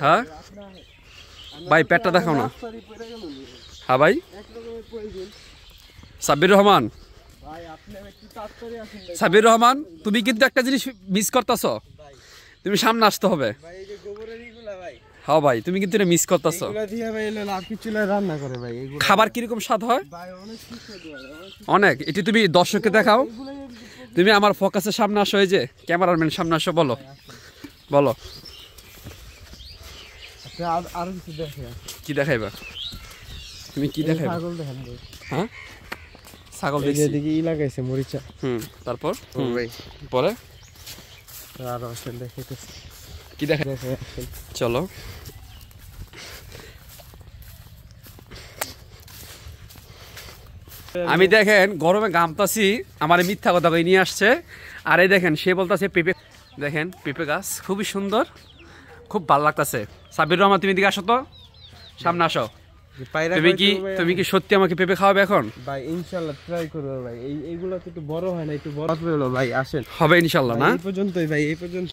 হ্যাঁ ভাই পেটটা দেখাও না। হ্যাঁ ভাই সাব্বির রহমান, সাব্বির রহমান তুমি কিন্তু একটা জিনিস মিস করতেছ, তুমি সামনে আসতে হবে। হ্যাঁ ভাই তুমি কিন্তু এটা মিস করতেছ। খাবার কিরকম স্বাদ হয়? অনেক। এটি তুমি দর্শককে দেখাও, তুমি আমার ফোকাসের সামনে আসো, এই যে ক্যামেরাম্যান সামনে আসো, বলো বলো কি দেখাইবা, তুমি কি দেখাইবা? হ্যাঁ ছাগল দেখছি, ই লাগাইছে মরিচা। তারপর পরে আর আসেন দেখাইতেছি কি দেখা, চলো। আমি দেখেন গরমে গামতাছি, আমার মিথ্যা কথা কই নিয়ে আসছে। আর এই দেখেন সে বলতেছে পেঁপে, দেখেন পেঁপে গাছ খুবই সুন্দর, খুব ভালো লাগতেছে। সাব্বির রহমান তুমি দিকে আসো তো, সামনে আসো। তুমি কি সত্যি আমাকে পেঁপে খাওয়াবে এখন? ভাই ইনশাআল্লাহ ট্রাই করব ভাই। এইগুলো তো একটু বড় হয় না, একটু বড় হলো ভাই। আসেন, হবে ইনশাআল্লাহ। না এই পর্যন্তই ভাই, এই পর্যন্ত।